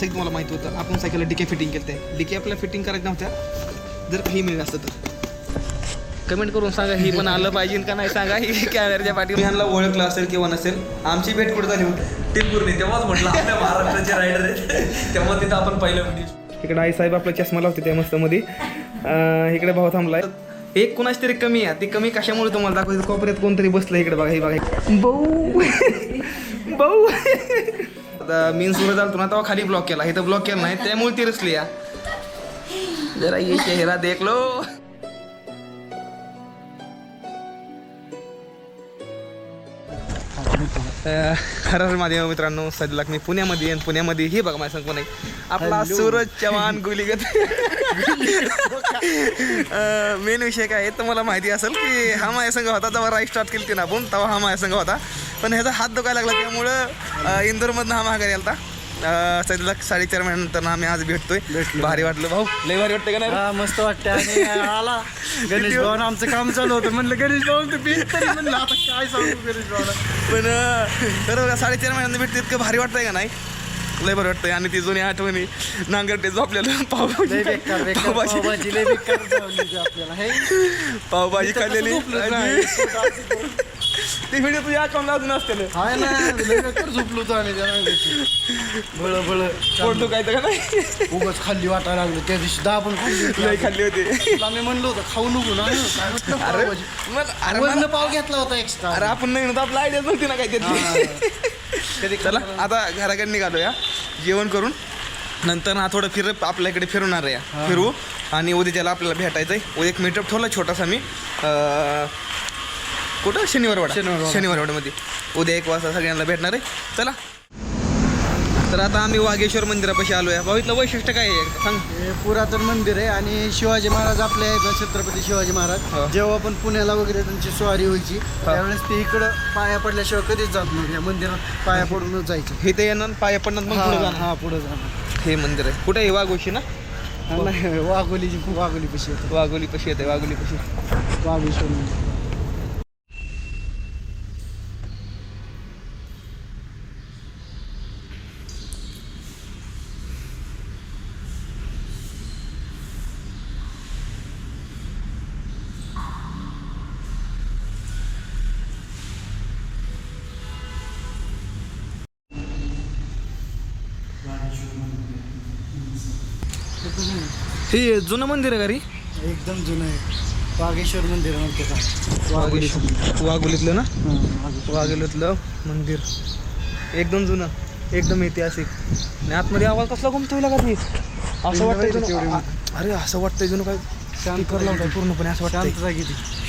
जसं की तुम्हाला माहिती होतं आपण सायकलला डिके फिटिंग केलं ते डिके आपल्याला फिटिंग करायचं नव्हत्या जर काही मिळलं असतं तर कमेंट करून सांगा ही पण आलं पाहिजे का नाही सांगा ही कॅमेऱ्याच्या पाठी ह्यांना ओळखलं असेल किंवा नसेल आमची भेट कुठं झाली होती टिपूरने तेव्हाच म्हटलं आपल्या महाराष्ट्राचे रायडर आहेत तेव्हा तिथं आपण पहिलं व्हिडिओ इकडे आई साहेब आपला चष्मा लावते त्या मस्त मध्ये इकडे भाऊ थांबलाय एक कुणाच तरी कमी आहे ती कमी कशामुळे तुम्हाला दाखवायचं कोपऱ्यात कोणतरी बसलं इकडे बघा ही बघा भाऊ भाऊ आता मीन सुरू झालं ना तेव्हा खाली ब्लॉक केला इथं ब्लॉक केला नाही त्यामुळे ती रसली या जरा ये चेहरा देख लो खरं माझ्या मित्रांनो सध्या मी पुण्यामध्ये आहे पुण्यामध्ये हे बघा माझ्या संग कोण आहे आपला सूरज चव्हाण गुलीगत मेन विषय काय आहे तर मला माहिती असेल की हा माझ्या संघ होता जेव्हा राईड स्टार्ट केली ती ना आपण तेव्हा हा माझ्या संघ होता पण ह्याचा हात दुखायला लागला त्यामुळं इंदोरमधनं हा माघारी आलता सध्या 4.5 महिन्यानंतर आम्ही आज भेटतोय भारी वाटलं भाऊ लय भारी वाटतं का नाही मस्त वाटतं आणि आला गणेश भाऊ आमचं काम चालू होतं म्हणलं गणेश भाऊ तरी म्हणलं आता काय सांगू गणेश भाऊला पण खरं 4.5 महिन्यांना भेटते इतकं भारी वाटतंय का नाही लय बरं वाटतंय आणि ती जुनी आठवणी नांगरटे झोपलेलं पावभाजी खाल्लेली ते व्हिडिओ तुझ्या अकाउंटला अजून असते हाय ना झोपलो होतो आणि बळ पोट काय तर का नाही उगाच खाल्ली वाटायला लागलं त्या दिवशी 10 पण खाल्ली होती आम्ही म्हणलो होतं खाऊ नको ना अरे पाव घेतला होता एक्स्ट्रा अरे आपण नाही नव्हतं आपला आयडिया नव्हती ना काय त्यातली चला आता घराकडे निघालो या जेवण करून नंतर ना थोडं आपल्याकडे फिरवणार आहे फिरू आणि उद्याच्याला आपल्याला भेटायचं आहे उद्या एक मीटअप ठेवला छोटासा मी कुठं शनिवारवाड्यामध्ये उद्या 1 वाजता सगळ्यांना भेटणार आहे चला तर आता आम्ही वाघेश्वर मंदिरापाशी आलो आहे भाऊ इथलं वैशिष्ट्य काय आहे सांग हे पुरातन मंदिर आहे आणि शिवाजी महाराज आपले आहेत छत्रपती शिवाजी महाराज जेव्हा पण पुण्याला वगैरे त्यांची स्वारी व्हायची त्यावेळेस ते इकडं पाया पडल्याशिवाय कधीच जात नव्हते या मंदिरात पाया पडूनच जायचे हे ते येणार पाया पडणार मग पुढे जाणार हा पुढे जाणार हे मंदिर आहे कुठे आहे वाघोशी ना वाघोलीपाशी येतं वाघोलीपाशी येते वाघोलीपाशी वाघेश्वर मंदिर हे जुनं मंदिर आहे का रे एकदम जुनं आहे वाघेश्वर मंदिर म्हणते का वाघोलीतलं ना वाघोलीतलं मंदिर एकदम जुनं एकदम ऐतिहासिक आणि आतमध्ये आवाज कसला घुमतोय का ते असं वाटतं अरे असं वाटतंय जुनं काय शांत करला होता पूर्णपणे असं वाटतं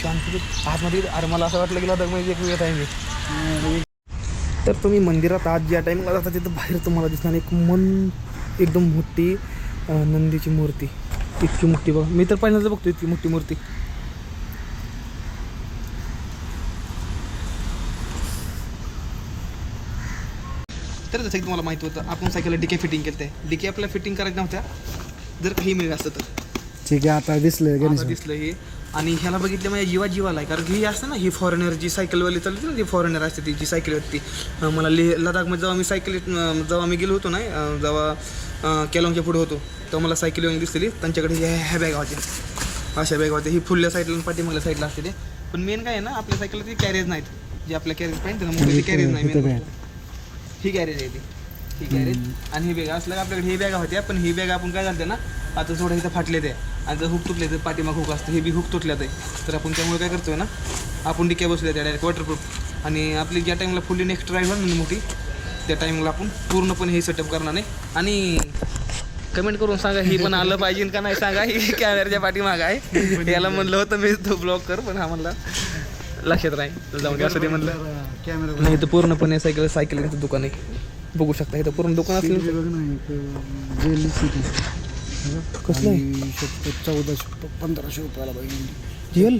शांत आतमध्ये अरे मला असं वाटलं की लदाख मध्ये एक वेळ आहे मी तर तुम्ही मंदिरात आज ज्या टाईमला जाता तिथं बाहेर तुम्हाला दिसणार एक एकदम मोठी नंदीची मूर्ती इतकी मोठी बघ मी तर पहिल्यांदा बघतो इतकी मोठी मूर्ती तर जसं की तुम्हाला माहिती होतं आपण सायकलला डिके फिटिंग केलं ते डिके आपल्याला फिटिंग करायचं नव्हत्या जर काही मिळलं असतं तर ठीक आहे आता दिसलं हे आणि ह्याला बघितलं माझ्या जीवाला आहे कारण की ही असते ना ही फॉरेनर जी सायकलवाली चालते ना ती फॉरेनर असते ती जी सायकल होती मला लडाखमध्ये जेव्हा मी जेव्हा मी गेलो होतो ना जेव्हा केलॉंगच्या पुढे होतो तेव्हा मला सायकल येऊन दिसली त्यांच्याकडे ह्या बॅगा होत्या अशा बॅगा होत्या ही फुलल्या साईडला पाठीमागल्या साईडला असते ते पण मेन काय आहे ना आपल्या सायकलला ती कॅरेज नाहीत जे आपल्या कॅरेज पाहिजे ना मोठी कॅरेज नाही मेन ही कॅरेज आहे ती ही कॅरेज आणि ही बॅगा असलं आपल्याकडे ही बॅगा होत्या पण ही बॅग आपण काय झालं ना आता थोडं इथं फाटले ते आणि जर हुक तुटले तर पाठीमाग हुक असतं हे बी हुक तुटल्यात आहे तर आपण त्यामुळे काय करतोय ना आपण डिक्या बसल्या त्या डायरेक्ट वॉटरप्रूफ आणि आपली ज्या टाईमला फुल्ली नेक्स्ट ड्राईव्ह होणार ना मोठी त्या टाईमला आपण पूर्णपणे हे सेटअप करणार नाही आणि कमेंट करून सांगा ही पण आलं पाहिजे का नाही सांगा ही कॅमेऱ्याच्या पाठीमाग आहे याला म्हणलं होतं मी तो ब्लॉग कर पण हा म्हणला लक्षात राहील जाऊन असं ते म्हणलं कॅमेरा नाही तर पूर्णपणे सायकलिंगचं दुकान आहे बघू शकता इथं पूर्ण दुकान असलं कसलं आहे 1400-1500 रुपयाला पाहिजे जेल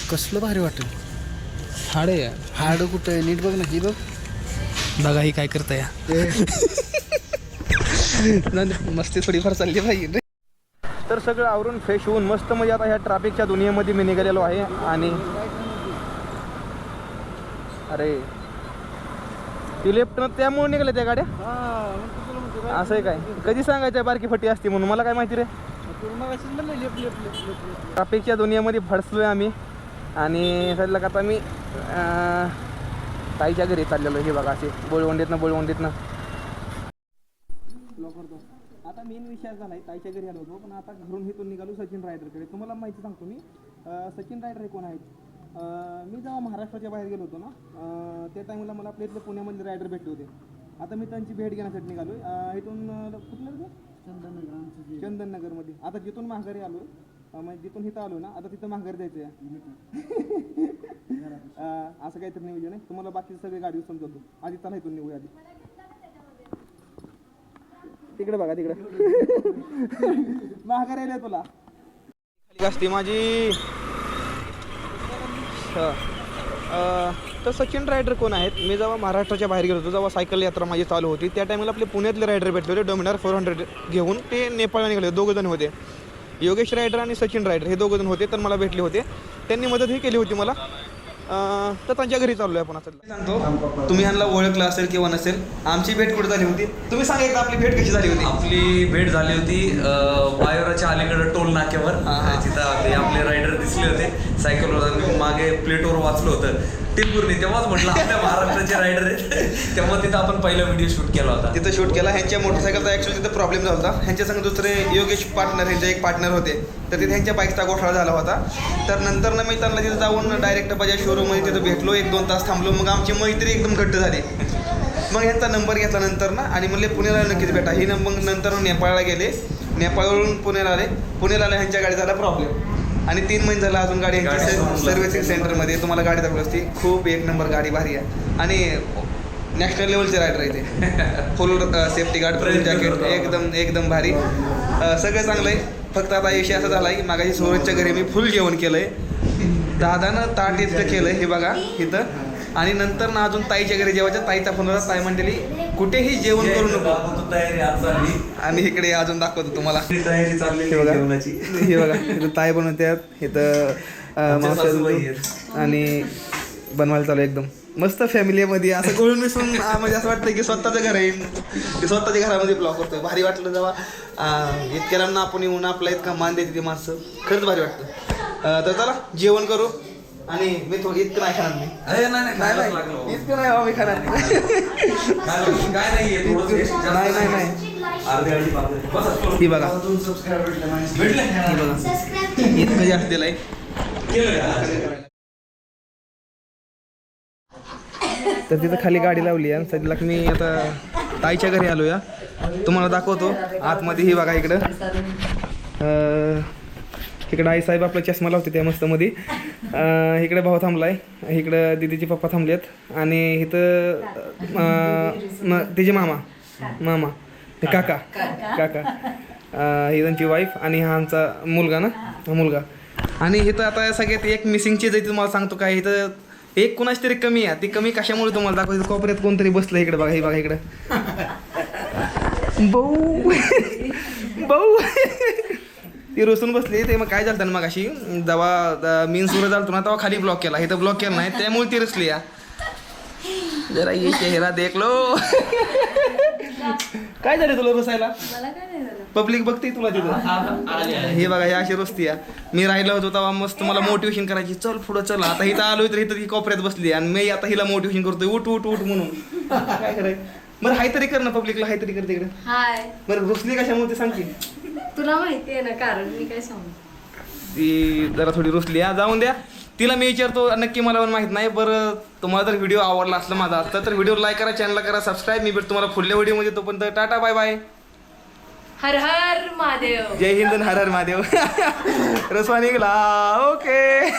कसलं भारी वाटेल हाड आहे हाड कुठं आहे नीट बघ ना ही बघ बघा ही काय करता या मस्ती थोडीफार चालली पाहिजे तर सगळं आवरून फ्रेश होऊन मस्त म्हणजे आता ह्या ट्रॅफिकच्या दुनियेमध्ये मी निघालेलो आहे आणि अरे ती लेफ्टनं त्यामुळे निघाल्या त्या गाड्या असं आहे काय? कधी सांगायचं बारकी फटी असते म्हणून, मला काय माहिती रे. ट्रॅफिकच्या दुनियामध्ये फडसलोय आम्ही आणि सध्या आता मी ताईच्या घरी चाललेलो. हे बघा असे बोळवंडीतनं करतो. आता मेन विषय झाला आहे, ताईच्या घरी आलो होतो पण आता घरून इथून निघालो सचिन रायडरकडे. तुम्हाला माहिती सांगतो मी, सचिन रायडर हे कोण आहेत. मी जेव्हा महाराष्ट्राच्या बाहेर गेलो होतो ना, त्या टाईमला मला आपल्या इथले पुण्यामधले रायडर भेटले होते. आता मी त्यांची भेट घेण्यासाठी निघालो आहे. इथून कुठलं चंदननगरमध्ये. आता जिथून माघारी आलो आहे, म्हणजे जिथून इथं आलो ना, आता तिथं माघारी जायचं आहे. असं काहीतरी नियोजन आहे. तुम्हाला बाकी सगळे गाडी समजवतो. आधी चला इथून निघूया. आधी तिकडे बघा, तिकडे माघारी आले तुला खाली असते माझी. तर सचिन रायडर कोण आहेत. मी जेव्हा महाराष्ट्राच्या बाहेर गेलो होतो, जेव्हा सायकल यात्रा माझी चालू होती, त्या टायमाला आपले पुण्यातले रायडर भेटले होते. डोमिनार 400 घेऊन ते नेपाळला निघाले. 2 जण होते, योगेश रायडर आणि सचिन रायडर हे 2 जण होते. तर मला भेटले होते, त्यांनी मदतही केली होती मला. तर त्यांच्या घरी चाललो आहे आपण. असं सांगतो, तुम्ही ह्यांना ओळखलं असेल किंवा नसेल. आमची भेट कुठे झाली होती तुम्ही सांगा एकदा. आपली भेट कशी झाली होती? आपली भेट झाली होती वायोराच्या अलीकडे टोल नाक्यावर. तिथं आपले रायडर दिसले होते सायकलवर. मागे प्लेटवर वाचलं होतं टिपूरनी. तेव्हाच म्हटलं आपल्या महाराष्ट्राचे रायडर आहेत. तेव्हा तिथं आपण पहिला व्हिडिओ शूट केला होता. तिथं शूट केला. ह्यांच्या मोटरसायकलचा ॲक्च्युअली तिथं प्रॉब्लेम झाला होता. ह्यांच्या संग दुसरे योगेश पार्टनर, ह्यांचे एक पार्टनर होते. तर तिथे ह्यांच्या बाईकचा घोटाळा झाला होता. तर नंतर मी त्यांना तिथं जाऊन डायरेक्ट बजाज शोरूममध्ये तिथं भेटलो. 1-2 तास थांबलो. मग आमची मैत्री एकदम घट्ट झाली. मग ह्यांचा नंबर घेतला नंतर ना, आणि म्हणले पुण्याला नक्कीच भेटा. ही मग नंतर नेपाळला गेले. नेपाळवरून पुण्याला आले. पुण्याला आले, ह्यांच्या गाडी झाला प्रॉब्लेम. आणि 3 महिने झाला अजून गाडी यांची सर्व्हिसिंग सेंटरमध्ये. तुम्हाला गाडी दाखवली असती. खूप एक नंबर गाडी, भारी आहे. आणि नॅशनल लेवलचे रायडर आहे ते. फुल सेफ्टी गार्ड, फुल जॅकेट, एकदम भारी. सगळं चांगलं आहे. फक्त आता विषय असा झाला आहे की मागाशी सूरजच्या घरी मी फुल जेवण केलं आहे. दादानं ताट इतकं केलं आहे, हे बघा इथं. आणि नंतर ना अजून ताईच्या घरी जेवायच्या. ताईचा फोन होता. ताई म्हणलेली कुठेही जेवण करू नको. तयारी आज झाली. आणि इकडे अजून दाखवतो तुम्हाला. तयारी चालली जेवणाची. हे बघा इथं ताई बनवतात. इथं आणि बनवायला चालू एकदम मस्त फॅमिलीमध्ये. असं गोळून मिसळून म्हणजे असं वाटतं की स्वतःचं घर आहे, की स्वतःच्या घरामध्ये ब्लॉग करतोय. भारी वाटलं जेव्हा इतक्या ना आपण येऊन आपला इतका मान देते ती माणसं. खरंच भारी वाटतं. तर चला जेवण करू. आणि मी थोडं इतकं नाही खाणार. मी इतकं नाही मी खाणार. नाही ही बघा, इतकं जास्त दिलंय. तर तिथं खाली गाडी लावली आहे. सध्याला मी आता ताईच्या घरी आलो या. तुम्हाला दाखवतो आतमध्ये. ही बघा इकडं आईसाहेब आपला चष्मा लावते त्या मस्त मध्ये. इकडे भाऊ थांबलाय. इकडं दीदीचे पप्पा थांबलेत. आणि इथं तिचे मामा ते काका ही त्यांची वाईफ. आणि हा आमचा मुलगा ना, हा मुलगा. आणि इथं आता सगळ्यात एक मिसिंग चीज आहे तुम्हाला सांगतो काय. इथं एक कुणाची तरी कमी आहे. ती कमी कशामुळे तुम्हाला दाखवायचं. कोपऱ्यात कोणतरी बसलं इकडे बघा. हे बघा इकडं भाऊ ती रुसून बसली. ते मग काय झालं ना मग अशी जेव्हा मीन सुरू झालं ना तेव्हा खाली ब्लॉक केला. इथं ब्लॉक केला नाही त्यामुळे ती रुसली. या जरा ये चेहरा देख लो. काय झालं तुला रुसायला? पब्लिक बघते तुला तिथं. हे बघा हे अशी रुसती या. मी राहिलो होतो तेव्हा मस्त मला मोटिवेशन करायची. चल पुढं चल. आता इथं आलोय तर इथं ती कोपऱ्यात बसली. आणि मी आता हिला मोटिवेशन करतोय उठ उठ उठ म्हणून. काय करायचं बरं. हाय तरी कर ना पब्लिकला. हाय तरी कर तिकडे. बरं रुसली कशामुळे ते सांगते. तुला माहिती आहे ना कारण. मी काय सांगू. ती जरा थोडी रुसली. जाऊन द्या. तिला मी विचारतो नक्की मला पण माहित नाही. बरं तुम्हाला जर व्हिडिओ आवडला असला माझा असता तर व्हिडिओ लाईक करा, चॅनलला करा सबस्क्राईब. मी भेट तुम्हाला पुढल्या व्हिडिओमध्ये. तोपर्यंत टाटा बाय बाय. हर हर महादेव. जय हिंद. हर हर महादेव. रसवा निघला. ओके.